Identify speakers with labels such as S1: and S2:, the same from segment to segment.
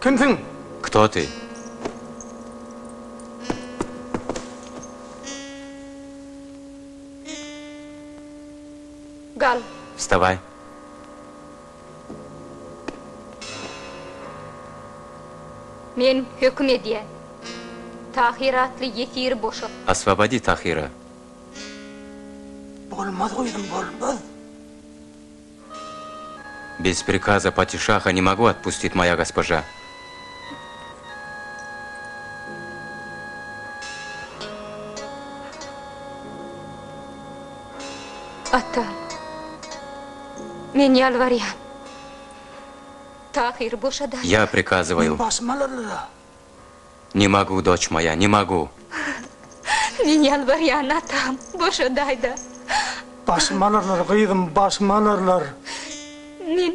S1: Кімсің?
S2: Кто ты?
S3: Гал.
S2: Вставай.
S3: Мен hökmediyen. Tahiratlı yekiri boşa.
S2: Освободи Тахира.
S1: Болмады қойдым, болмады.
S2: Без приказа Патишаха не могу отпустить моя госпожа.
S3: Ata. Men yalvarıyan. Tahir boşa da.
S2: Я приказываю.
S1: Басым алырлы.
S2: Не могу, дочь моя, не могу.
S3: Men yalvarıyan atam. Boşa daydı.
S1: Басым алырлар, қойдым, басым алырлар.
S3: Men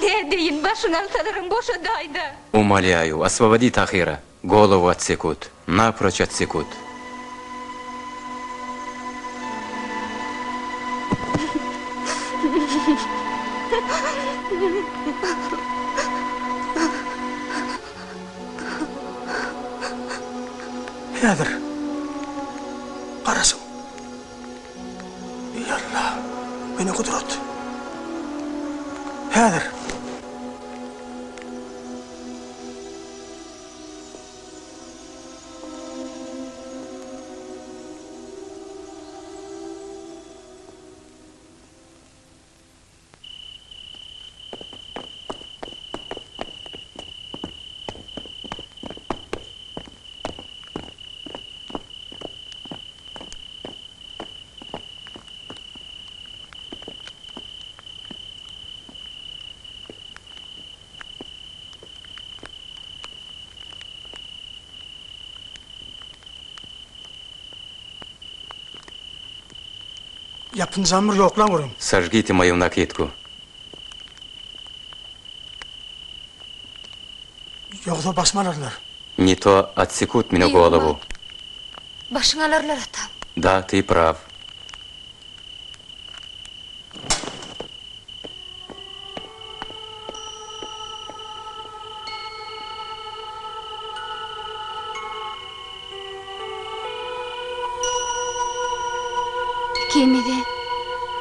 S3: ne deyin başın altalarım boşa daydı.
S2: Умоляю, освободи Тахира. Голову отсекут. Напрочь отсекут.
S1: Хәзір. Қарасың. Ялла, мені құдырат. Хәзір. Yapın zamır yok lan oğlum.
S2: Сожгите мою накидку.
S1: Yoksa basmalarlar.
S2: Не то отсекут мне голову.
S3: Başın alırlar atam.
S2: Да, ты прав.
S3: Kemede.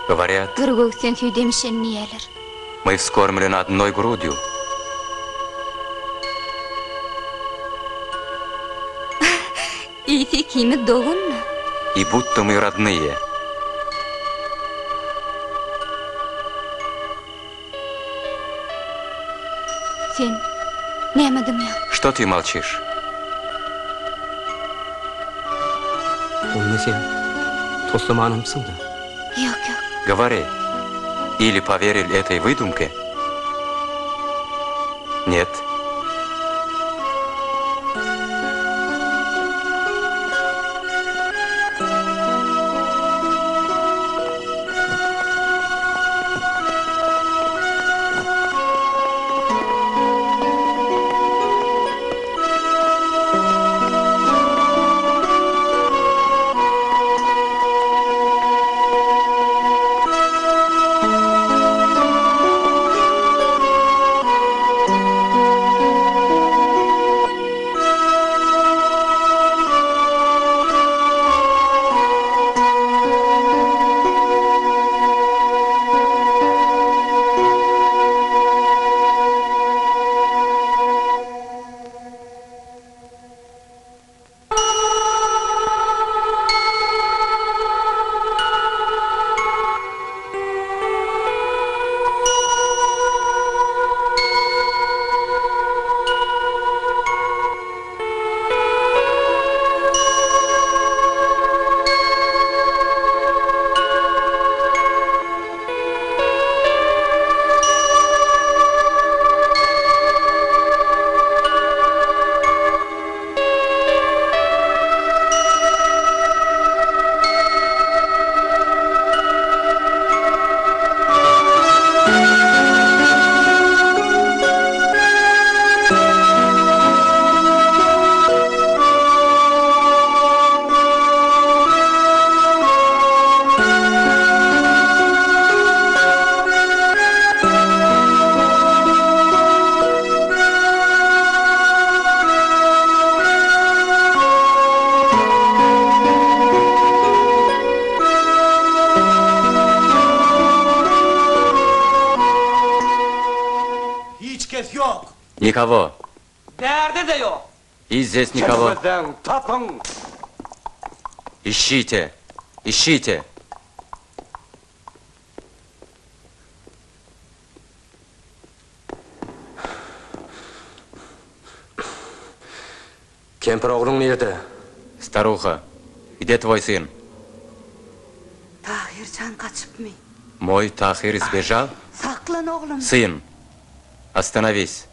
S2: Говорят,
S3: Gırgöksen tüydemişen niyeler.
S2: мы вскормлены одной грудью.
S3: İyi kimi doğun mu?
S2: И будто мы родные.
S3: Sen ne yemedim ya?
S2: Что ты молчишь?
S4: Onu sen toslamanımsın da.
S3: Yok yok.
S2: Говори. Или поверили этой выдумке? Нет. Никого.
S5: Derdi de yok.
S2: И здесь никого.
S5: Kendinizden tapın.
S2: Ищите. Ищите.
S4: Kempir oğlun nerede?
S2: Старуха, где твой сын?
S6: Tahircan kaçıp mı?
S2: Мой Тахир сбежал?
S6: Saklan oğlum.
S2: Сын, остановись.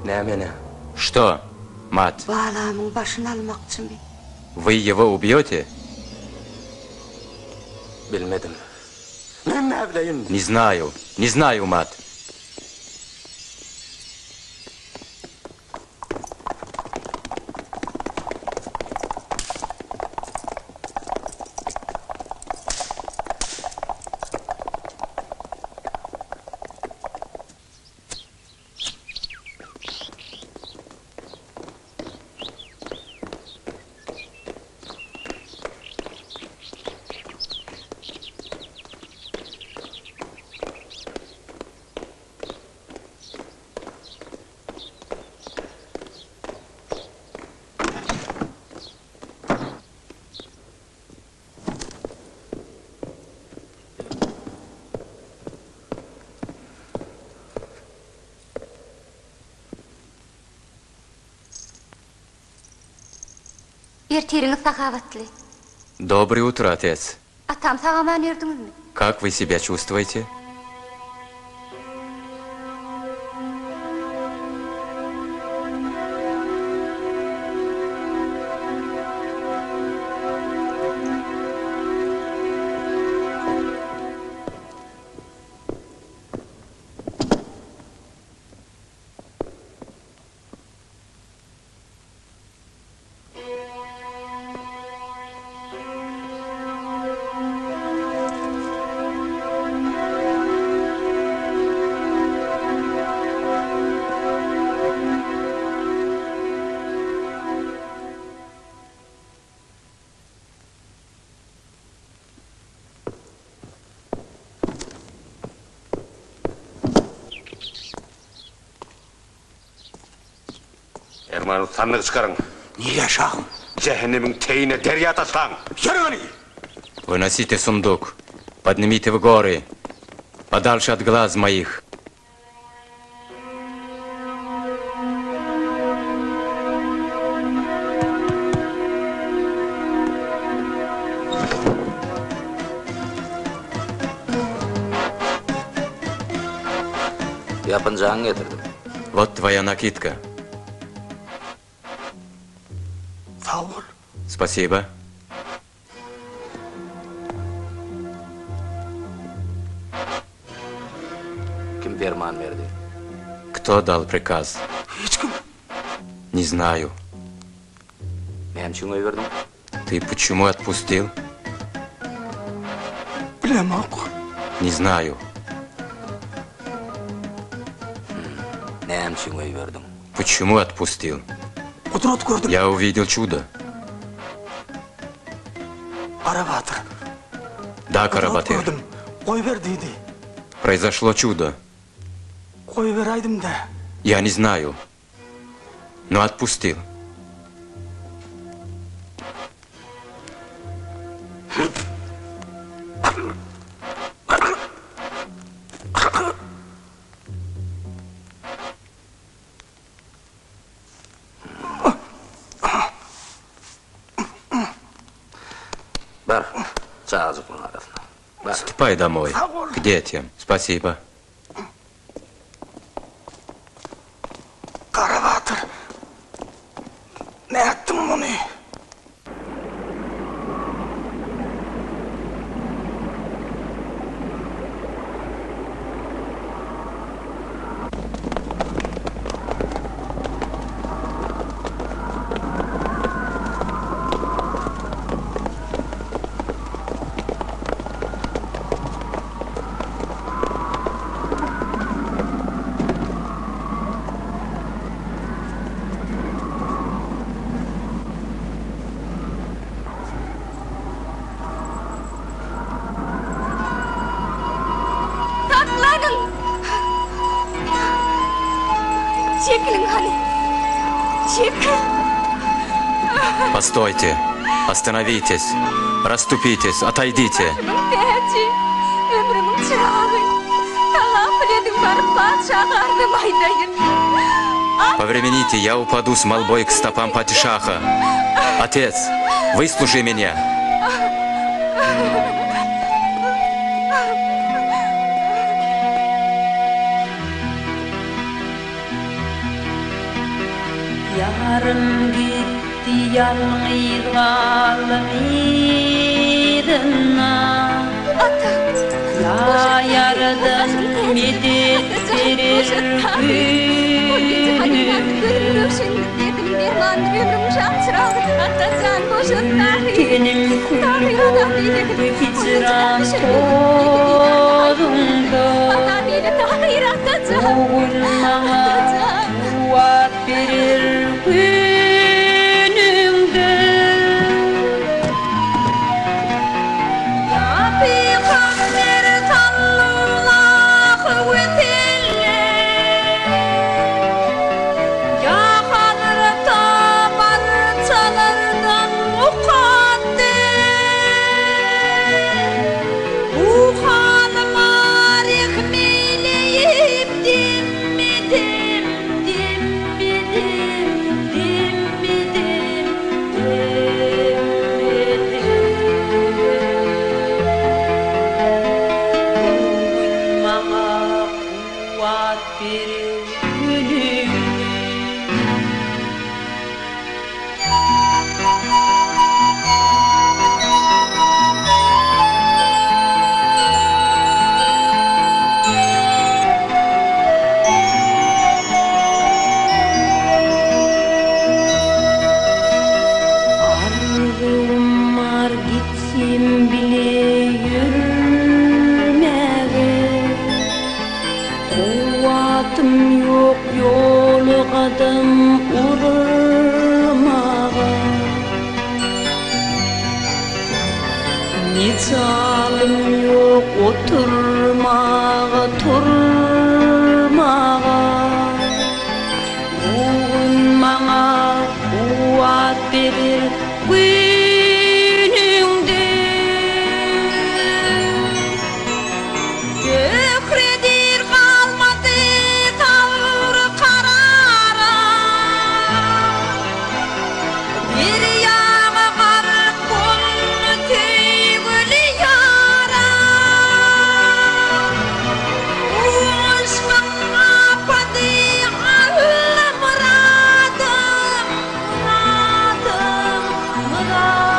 S4: Ne?
S2: Что, мать,
S6: Bağlamın başını almakçı mı?
S2: вы его убьете?
S4: Bilmedim. Ne bileyim?
S2: Не знаю, мать.
S3: Erteriniz sahavatli.
S2: Доброе утро, отец.
S3: Atam sağaman erdiniz mi?
S2: Как вы себя чувствуете?
S5: Erman'ı sandığı çıkarın.
S4: Niye şahım?
S5: Cehennemin teyine derya taslan.
S4: Yürü!
S2: Выносите сундук. Поднимите в горы. Подальше от глаз моих.
S4: Yapıncağını getirdim.
S2: Вот твоя накидка.
S1: Sağ ol.
S2: Спасибо.
S4: Kim ferman verdi?
S2: Кто дал приказ?
S1: Hiç kim?
S2: Не знаю.
S4: Benim için oy verdin.
S2: Ты почему отпустил?
S1: Bilemem.
S2: Не знаю.
S4: Benim için oy verdin.
S2: Почему отпустил?
S1: Kudret gördüm.
S2: Я увидел чудо.
S1: Karabatır.
S2: Да,
S1: Kudret
S2: Карабатыр.
S1: gördüm. Koy verdiydi.
S2: Произошло чудо.
S1: Koy veraydım da.
S2: Я не знаю. Но отпустил.
S4: Ver. Çağızık bunun arasına. Ver.
S2: Ступай домой. К детям. Спасибо.
S1: Karabatır. Ne ettin bunu?
S3: Çekilin hani. Çekil.
S2: Постойте. Остановитесь. Расступитесь. Отойдите.
S3: Tehci. Ömrümün çırağı. Talap edin barıp padişahlarını maydayın.
S2: Повремените, я упаду с молбой к стопам падишаха. Отец, выслушай меня.
S7: Yarım gitti yalnızgalım irina. Ya yardım medet verir Tenim kullu hicran tolunda. Bugün bana kuvvet verir günümde. Ya Peygamber sallallahu ötelle. Ya Hazreti barçalardan mukaddes. Bu halıma rehmeleyip dimmidim, dimmidim, dimmidim, Bugün bana kuvvet verir günüm. Arzum var gitsin bile yürümeye. Kuvvetim yok yolu kadın urmağa. Niçalim yok oturmağa, turmağa. Bugün bana kuvvet verir günümde. Gökredir kalmadı tavrı karara. Bir yağı karıp kolunu tüygülü yara. Uğuşmama padişahlı muradım, muradım, muradım.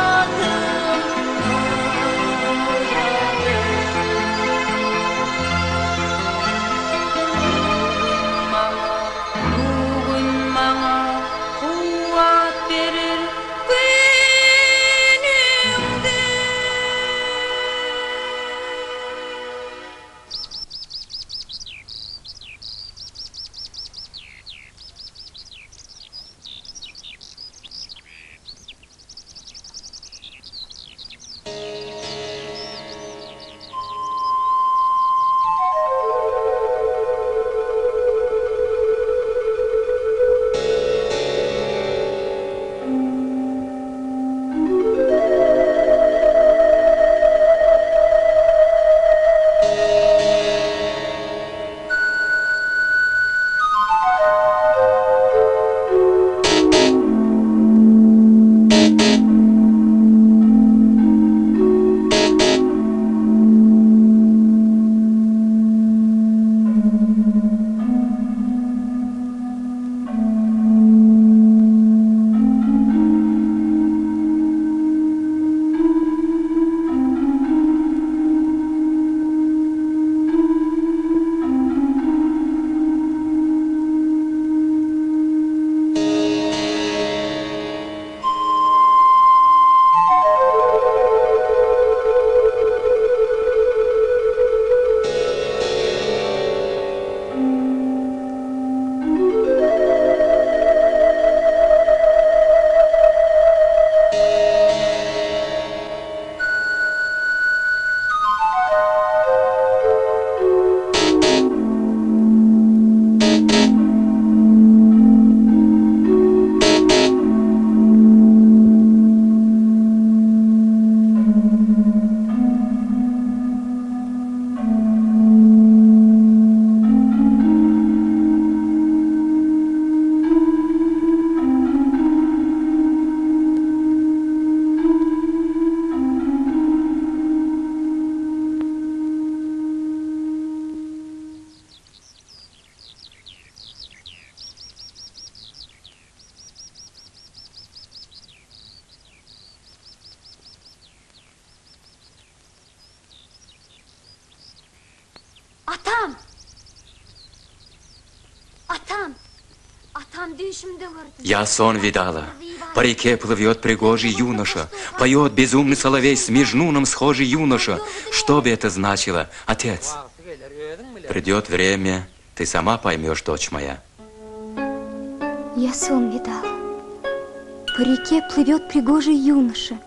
S3: Atam! Atam! Atam düşümde gördüm.
S2: Я сон видала. По реке плывет пригожий юноша, поет безумный соловей с межнуном схожий юноша. Что бы это значило, отец? Придет время, ты сама поймешь, дочь моя.
S8: Я сон видала. По реке плывет пригожий юноша,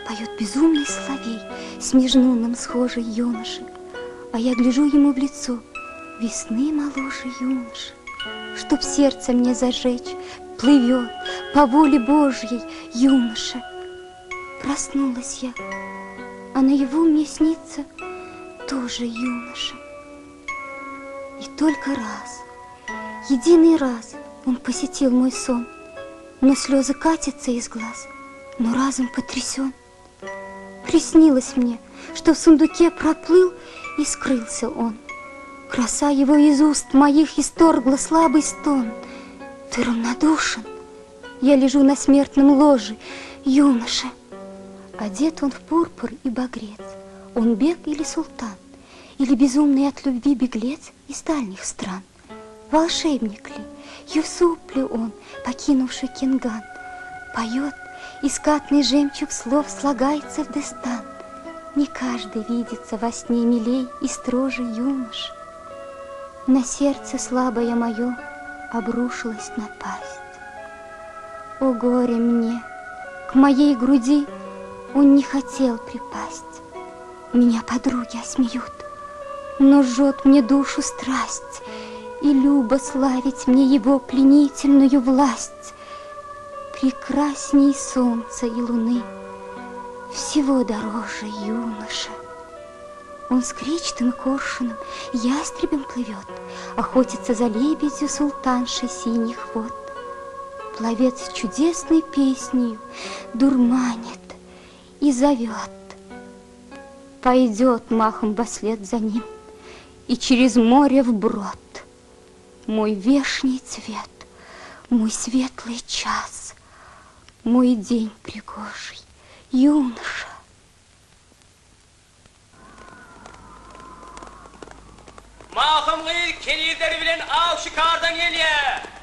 S8: поет безумный соловей с межнуном схожий юноши. А я гляжу ему в лицо, весны моложе юноши. Чтоб сердце мне зажечь, плывет по воле Божьей юноша. Проснулась я, а наяву мне снится тоже юноша. И только раз, единый раз он посетил мой сон, но слезы катятся из глаз, но разум потрясен. Приснилось мне, что в сундуке проплыл и скрылся он. Краса его из уст моих исторгла слабый стон. Ты равнодушен, я лежу на смертном ложе, юноша. Одет он в пурпур и багрец, он бег или султан, или безумный от любви беглец из дальних стран. Волшебник ли, Юсуп ли он, покинувший Кинган? Поет, и скатный жемчуг слов слагается в дестан. Не каждый видится во сне милей и строже юнош. На сердце слабое мое обрушилась напасть. О горе мне, к моей груди он не хотел припасть. Меня подруги осмеют, но жжет мне душу страсть, и любо славить мне его пленительную власть. Прекрасней солнца и луны, всего дороже юноша. Он с кречетом и коршуном, ястребем плывет, охотится за лебедью султаншей синих вод. Пловец чудесной песнею дурманит и зовет. Пойдет махом вослед за ним и через море вброд. Мой вешний цвет, мой светлый час, мой день пригожий, юноша.
S5: Mahım gıyır kelirleri bilen av şikardan geliyor.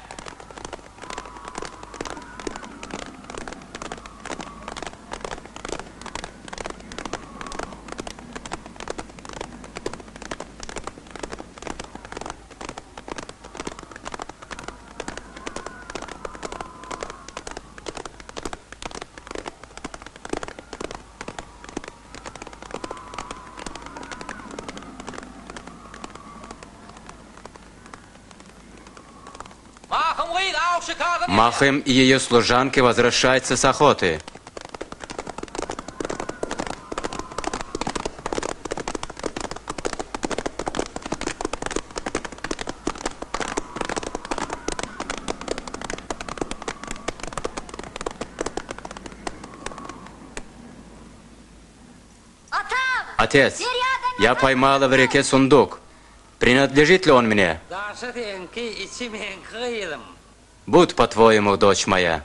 S2: Махем и ее служанки возвращаются с охоты. Отец, я поймала в реке сундук. Принадлежит ли он мне? Будь по-твоему, дочь моя.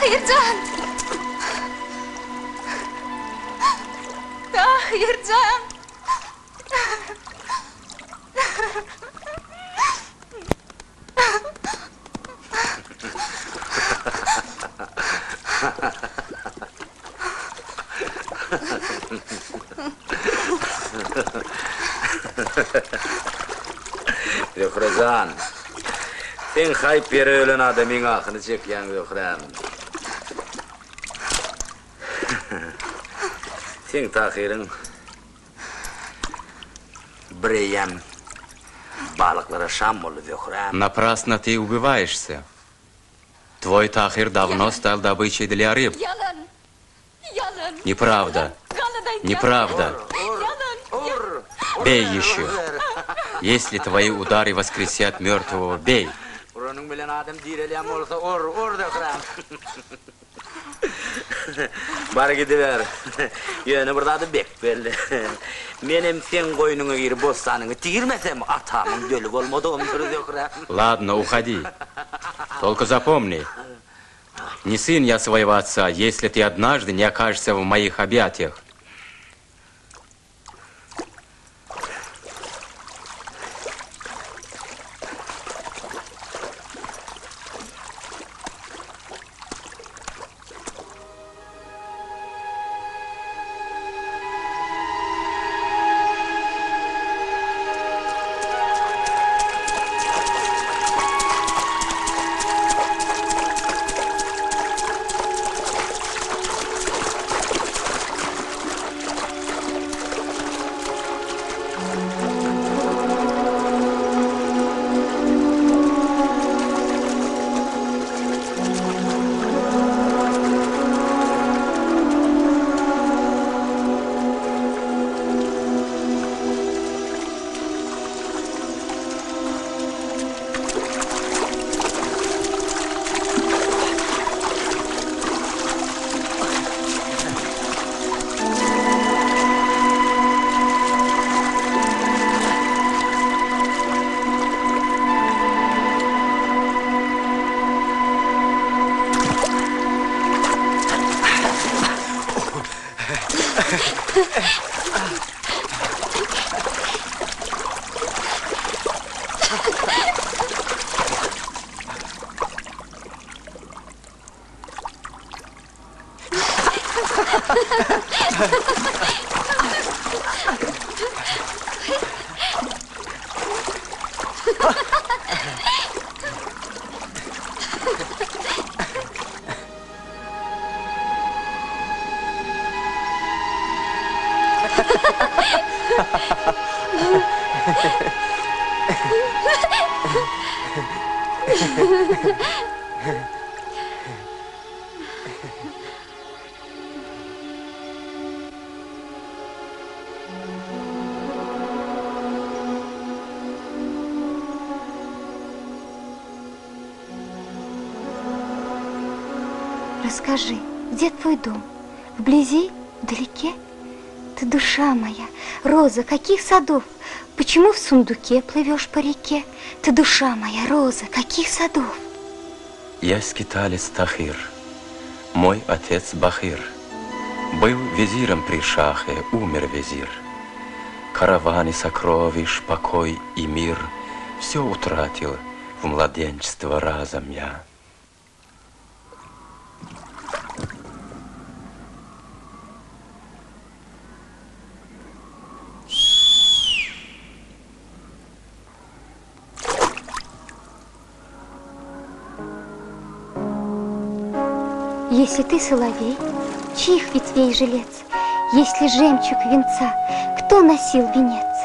S3: Tahirjon! Tahirjon!
S4: Zöhrecan, sen hayp bir ölen adamın ahını çekyen Zöhrecan. Sen Tahir'in Бреем балыклары шам болу Зöhrecan.
S2: Напрасно ты убиваешься. Твой Тахир давно стал добычей для рыб.
S3: Yalan! Yalan!
S2: Неправда. Неправда. Бей еще. Если твои удары воскресят мертвого, бей.
S4: Buranın bilen adam direliyem olsa or Zöhrecan. Bar gidiver. Yönü burada da bek belli. Menem sen koynuna girip bostanını tigirmesem atamın dölük olmadığımdır Zöhrecan.
S2: Ладно, уходи. Только запомни, не сын я своего отца, если ты однажды не окажешься в моих объятиях.
S8: Расскажи, где твой дом? Вблизи? Вдалеке? Ты душа моя, роза, каких садов? Почему в сундуке плывешь по реке? Ты душа моя, роза, каких садов?
S2: Я скиталец Тахир, мой отец Бахир. Был визиром при шахе, умер визир. Караваны сокровищ, покой и мир все утратил в младенчество разом я.
S8: Если ты соловей, чьих ветвей жилец? Если жемчуг венца, кто носил венец?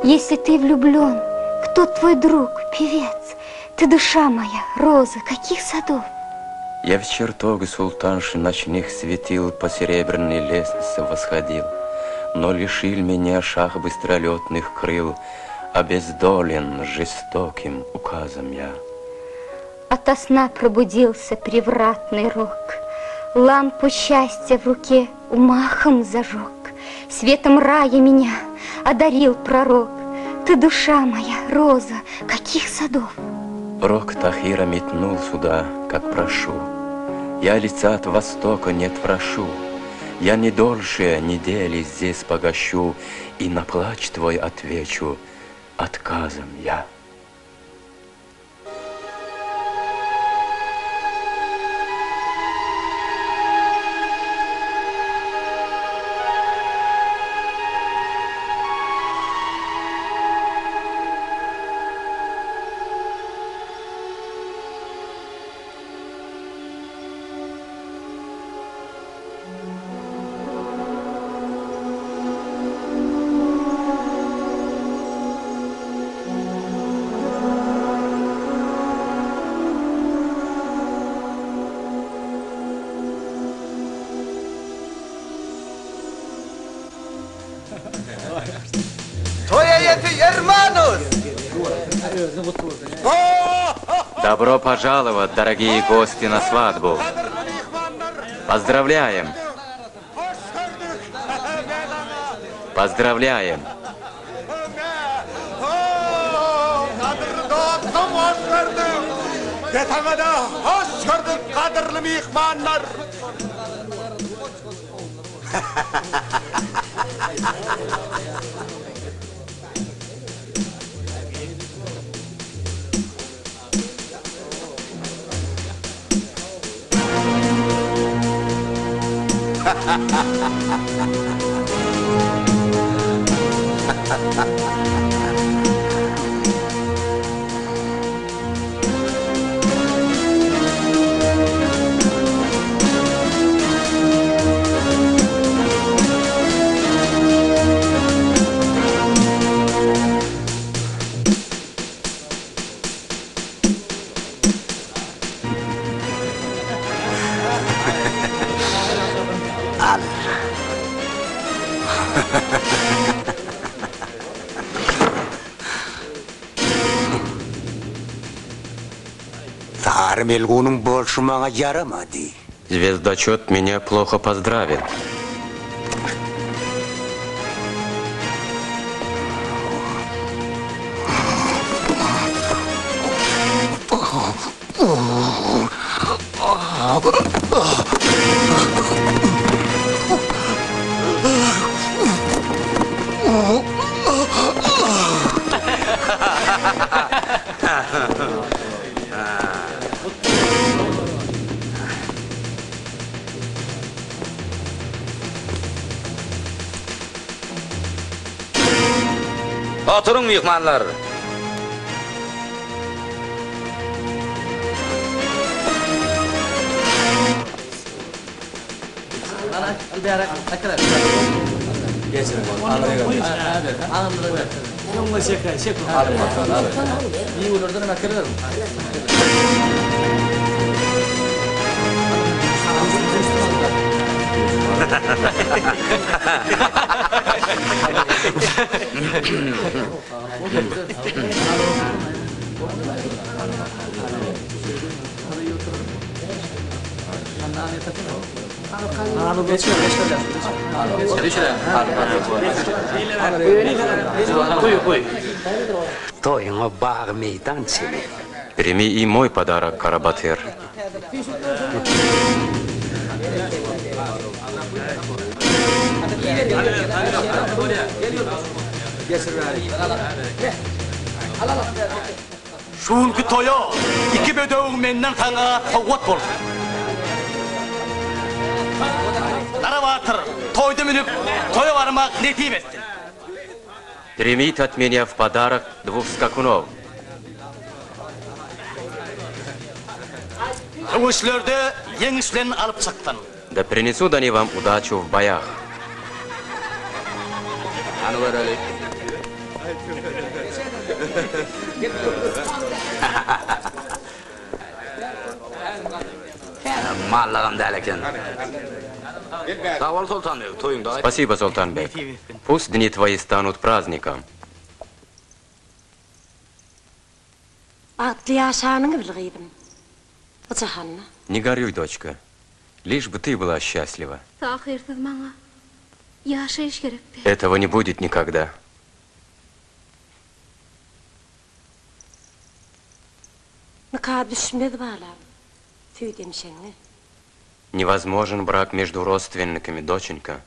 S8: Если ты влюблен, кто твой друг, певец? Ты душа моя, роза, каких садов?
S2: Я в чертоге султанши ночных светил, по серебряной лестнице восходил, но лишил меня шах быстролетных крыл, обездолен жестоким указом я.
S8: Ото сна пробудился превратный рок, лампу счастья в руке умахом зажег, светом рая меня одарил пророк. Ты душа моя, роза, каких садов?
S2: Рок Тахира метнул сюда, как прошу. Я лица от востока не прошу, я не дольше недели здесь погощу, и на плач твой отвечу отказом я. Добро пожаловать, дорогие гости, на свадьбу. Поздравляем! Поздравляем!
S9: Мелгунун больше мага ярамады.
S2: Звездочет меня плохо поздравил.
S4: Oturun mehmanlar.
S9: Тоюңа бағы мейдан сені.
S2: Прими и мой подарок, Карабатыр.
S1: Şunkü toya iki bödöğün menden sana tavvat bol. Daravatır, toydu minip, toya varmak netip ettin.
S2: Примите от меня в подарок 2 скакунов.
S1: Bu işlerde yengişlerini alıp çıktın.
S2: Да принесут они вам удачу в боях.
S4: Anı verelim. Mallagam değil eken. Davul Sultan Bey, toyunda.
S2: Спасибо, Султанбек. Пусть дни твои станут праздником.
S6: Atlı yaşanını bilgiydim. Uçahanna.
S2: Не горюй, дочка. Лишь бы ты была счастлива.
S8: Сахирсыз маңа. Yaşayış gerek be.
S2: Этого не будет никогда.
S6: Nıka düşmedi bağlam. Tüy demişenli.
S2: Невозможен брак между родственниками, доченька.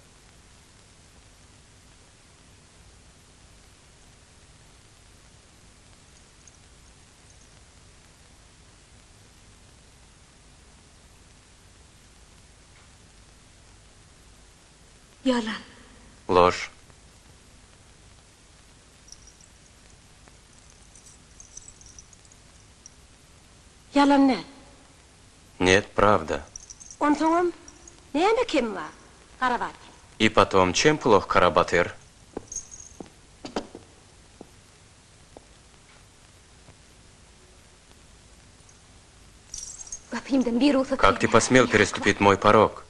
S6: Yalan.
S2: Ложь.
S6: Yalan ne?
S2: Нет, правда.
S6: Он tamam. Neyme kim var? Karavat.
S2: И потом, чем плох Карабатыр?
S8: Kapıyımdan bir olsa
S2: Как ты посмел переступить мой порог?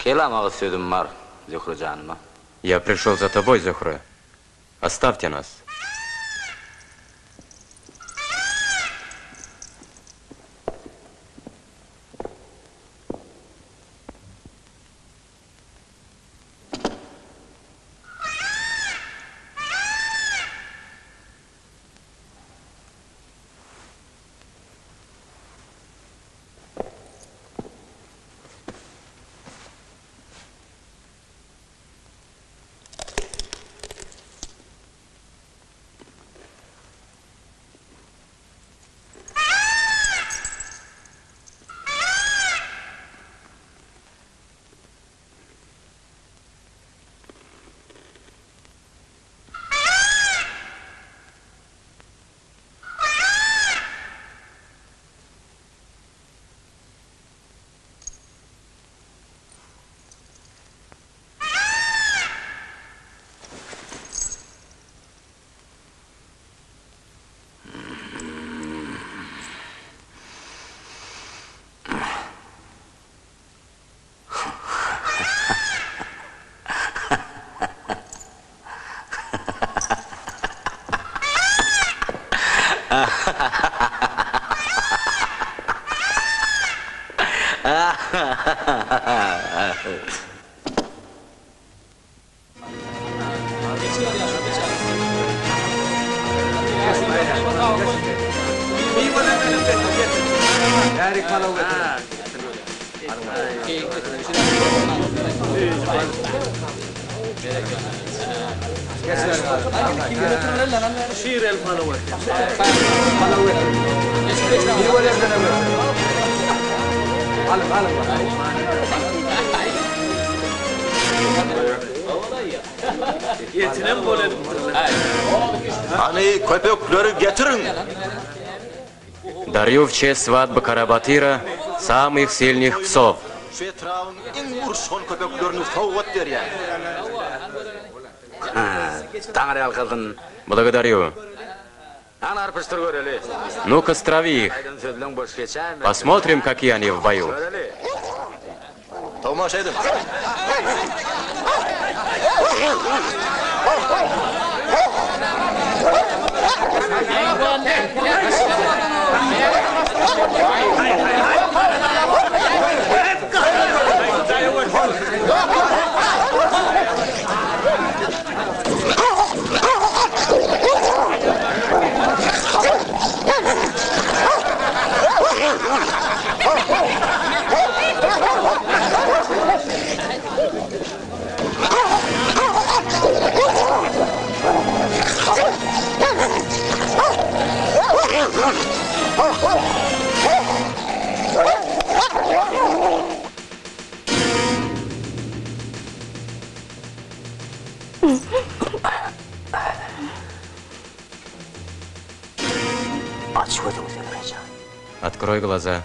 S4: Kelamağı sözüm var, Zühre canıma.
S2: Я пришел за тобой, Зухра. Оставьте нас.
S1: Hani köpekleri getirin.
S2: Дарю в честь свадьбы Карабатыра самых сильных псов.
S1: Şu etrafın en vuruşan köpeklerini soğut der ya.
S4: Tanrı alkadın.
S2: Благодарю.
S4: Anar pıştır göreli.
S2: Ну-ка, страви их.
S4: Aydın sözlüğün boş geçer mi?
S2: Посмотрим, какие они в бою.
S4: Göreli.
S1: Tamaş edin.
S9: Aç gözünü Zührecan.
S2: Открой глаза.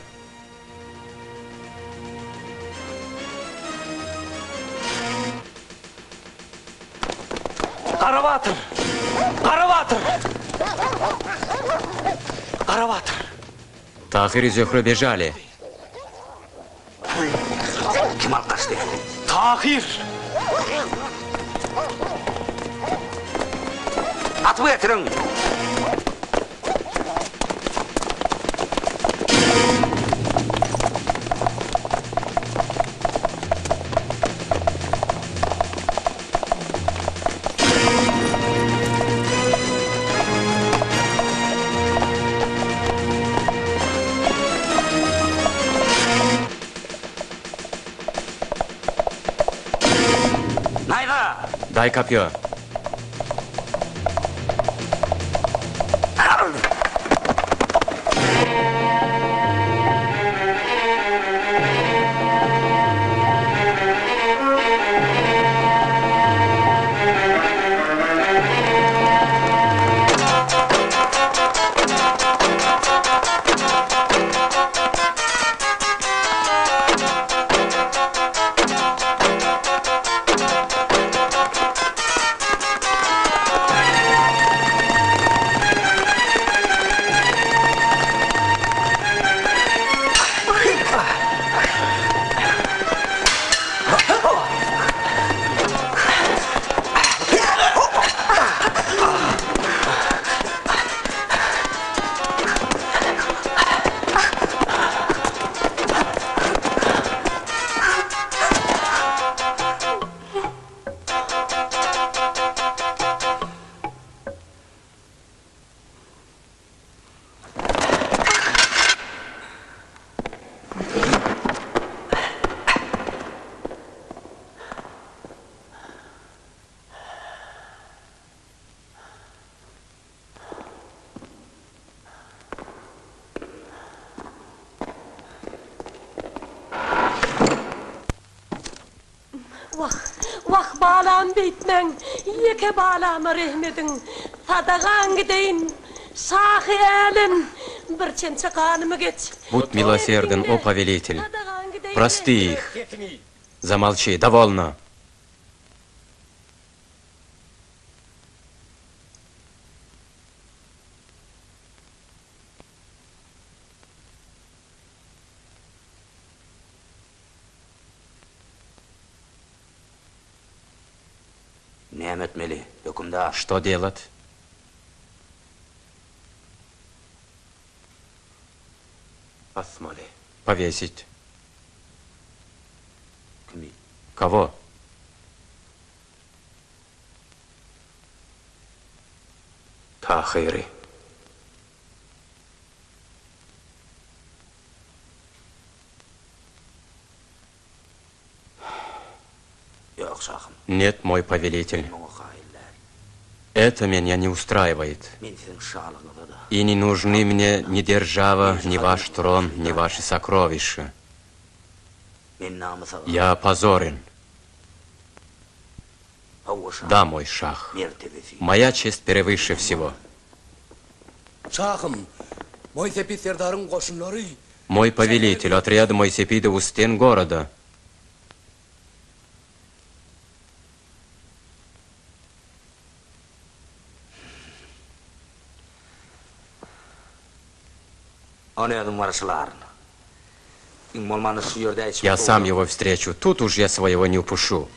S1: Karavatır! Karavatır! Karavatır!
S2: Тахир и Зюхра бежали.
S4: Kim alkaçtı?
S1: Tahir!
S4: Atıp getirin.
S2: Дай копье.
S6: Vah balam bitmen, yeke balama rehmedin, sadagan gideyin, sahi elin, bir çemçe kanımı geç.
S2: Будь милосерден, о повелитель. Прости их. Замолчи, довольно.
S4: Ne etmeli hükümdar?
S2: Что делать?
S4: Asmalı.
S2: Повесить.
S4: Kimi?
S2: Кого?
S4: Tahiri. Yok şahım.
S2: Нет, мой повелитель. Это меня не устраивает.
S4: Men sizin şalığınıza da.
S2: И не нужны мне ни держава, ни ваш трон, ни ваши сокровища.
S4: Men namusa.
S2: Я опозорен.
S4: Avuşa.
S2: Да, мой шах.
S4: Mertebesi.
S2: Моя честь превыше всего.
S1: Şahım, Moysepi Serdar'ın koşunları
S2: Мой повелитель, отряд Мойсепида у стен города.
S4: Anladım varışlarını. İmolmanı şu yerde içip...
S2: Я сам его встречу. Тут уж я своего не упущу.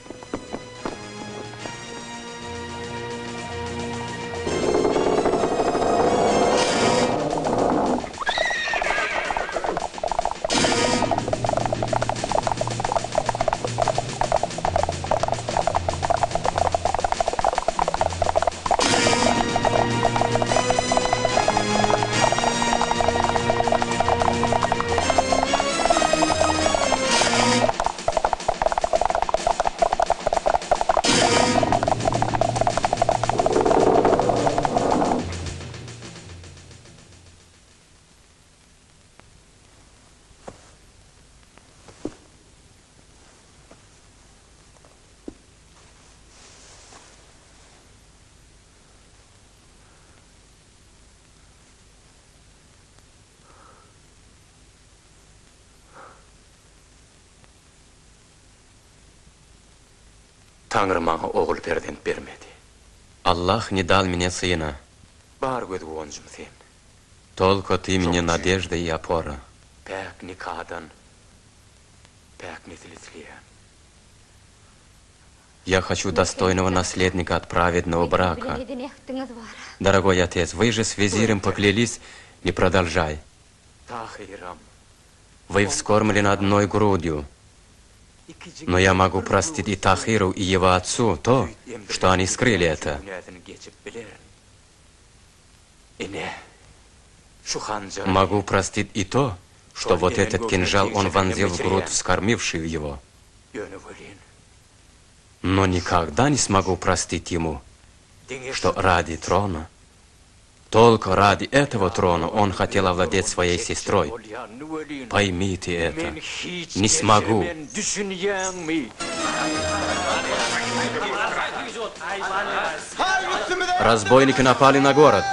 S4: Tanrı bana oğul perden vermedi.
S2: Аллах не дал мне сына.
S4: Бар gödü oncum sen.
S2: Только ты мне надежда и опора.
S4: Pek nikadan, pek nitlisliyen.
S2: Я хочу достойного наследника от праведного брака. Дорогой отец, вы же с визирем поклялись, не продолжай. Вы вскормлены одной грудью. Но я могу простить и Тахиру, и его отцу то, что они скрыли это. Могу простить и то, что вот этот кинжал он вонзил в грудь, вскормивший его. Но никогда не смогу простить ему, что ради трона, только ради этого трона он хотел овладеть своей сестрой. Поймите это. Не смогу. Разбойники напали на город.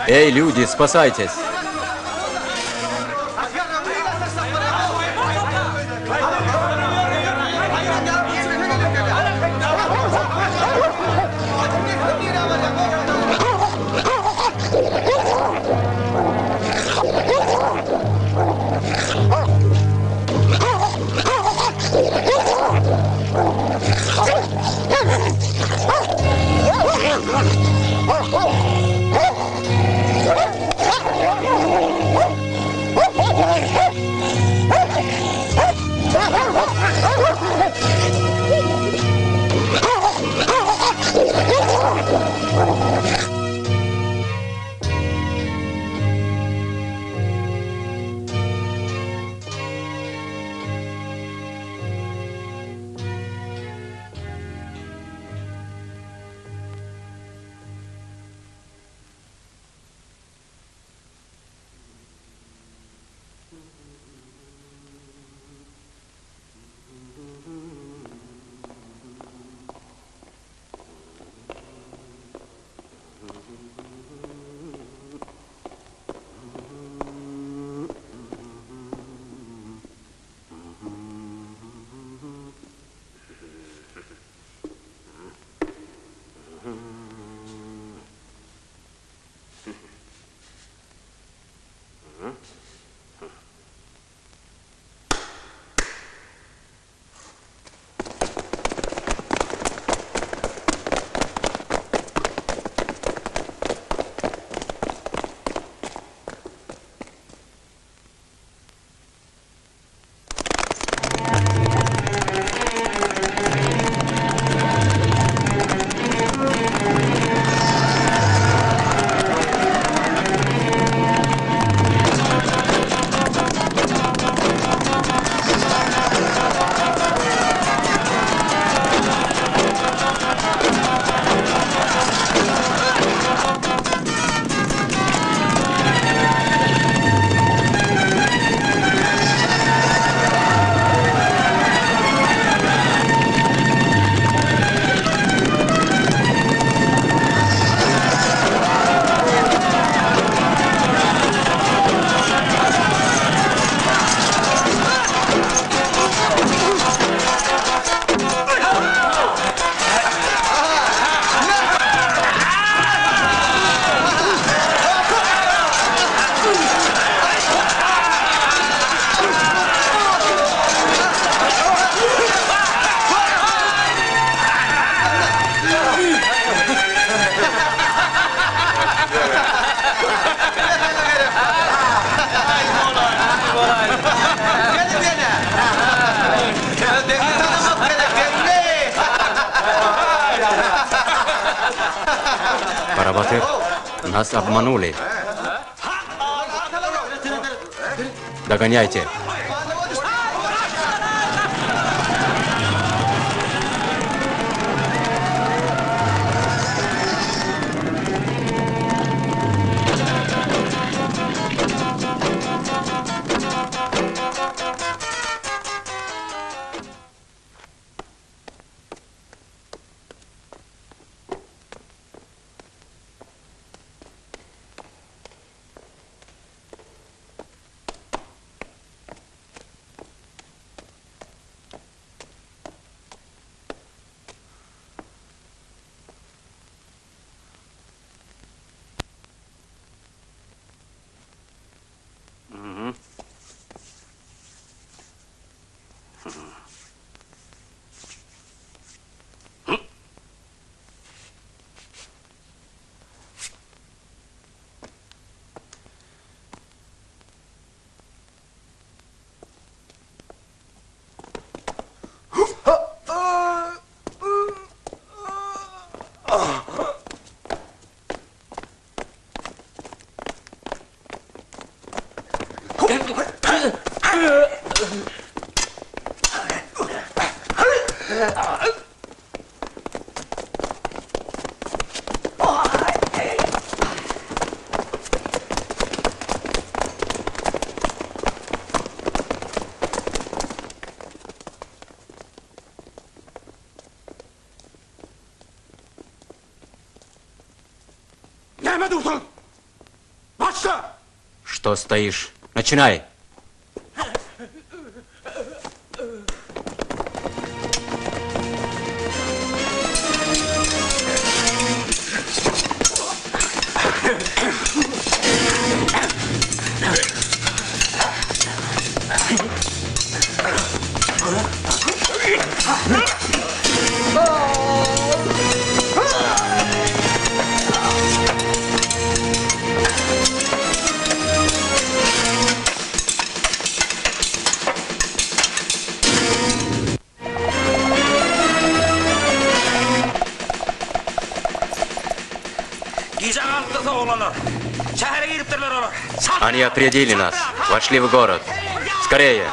S2: Эй, люди, спасайтесь! Парабатыр, нас обманули. Догоняйте. Что стоишь? Начинай! Они отрядили нас, вошли в город. Скорее!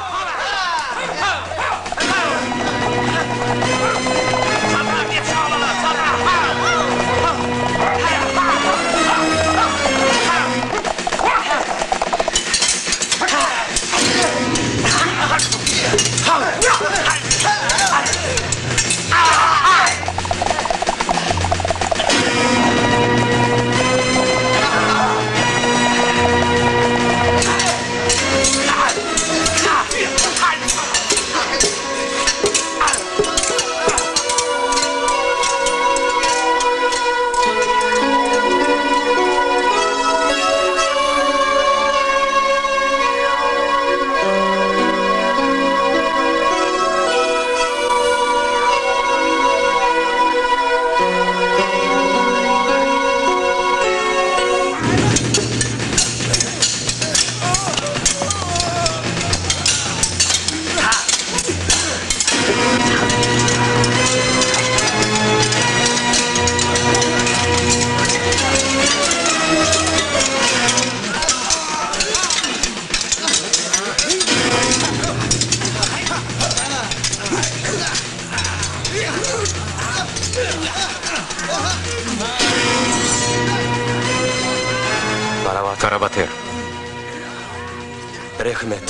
S2: Карабатыр.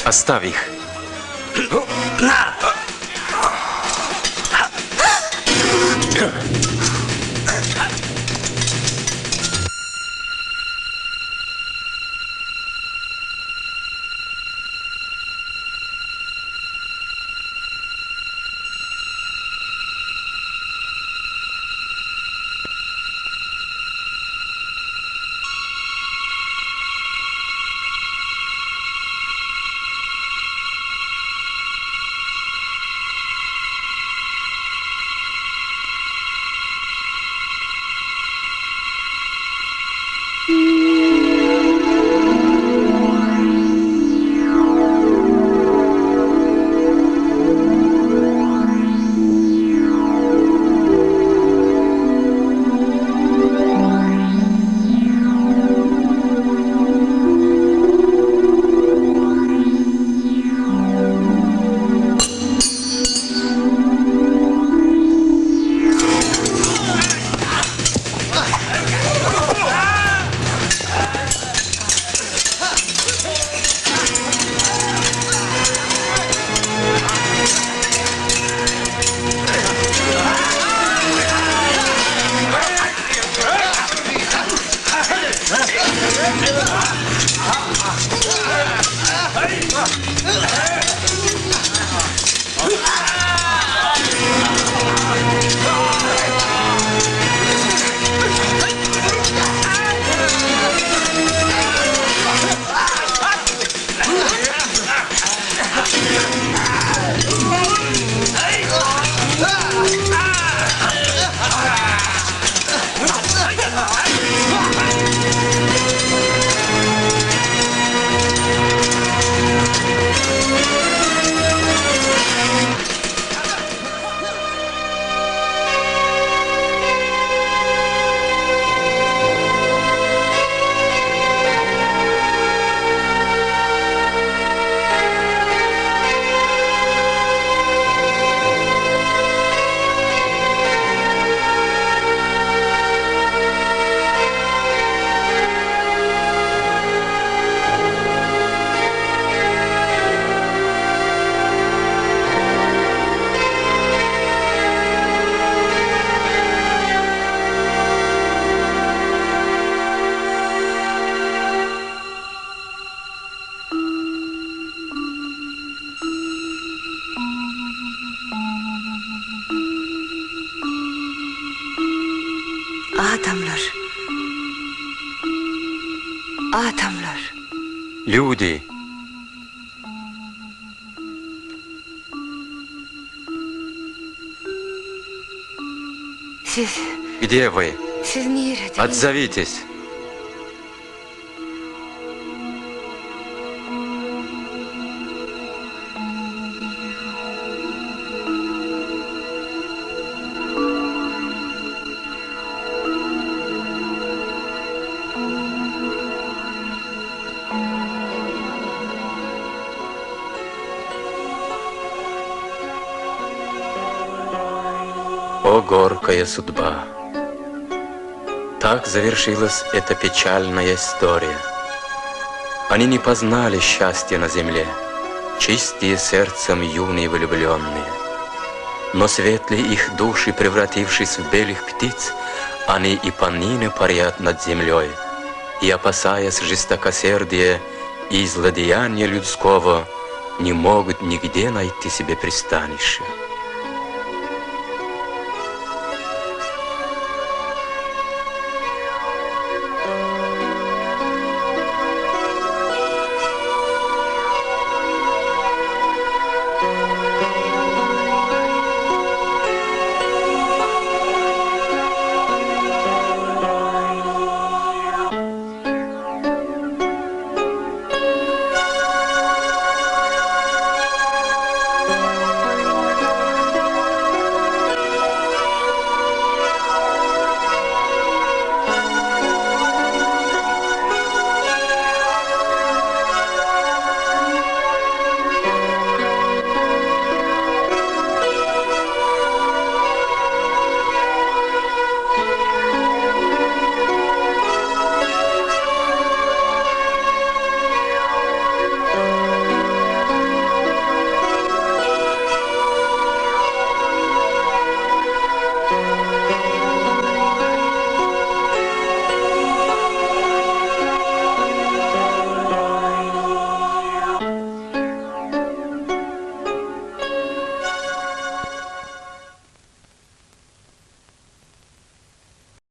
S2: Оставь их.
S7: Adamlar. Adamlar.
S2: Люди.
S7: Siz,
S2: Где вы?
S7: siz nerede?
S2: Отзовитесь. О, горькая судьба! Так завершилась эта печальная история. Они не познали счастья на земле, чистые сердцем юные влюбленные. Но светлые их души, превратившись в белых птиц, они и поныне парят над землей, и, опасаясь жестокосердия и злодеяния людского, не могут нигде найти себе пристанище.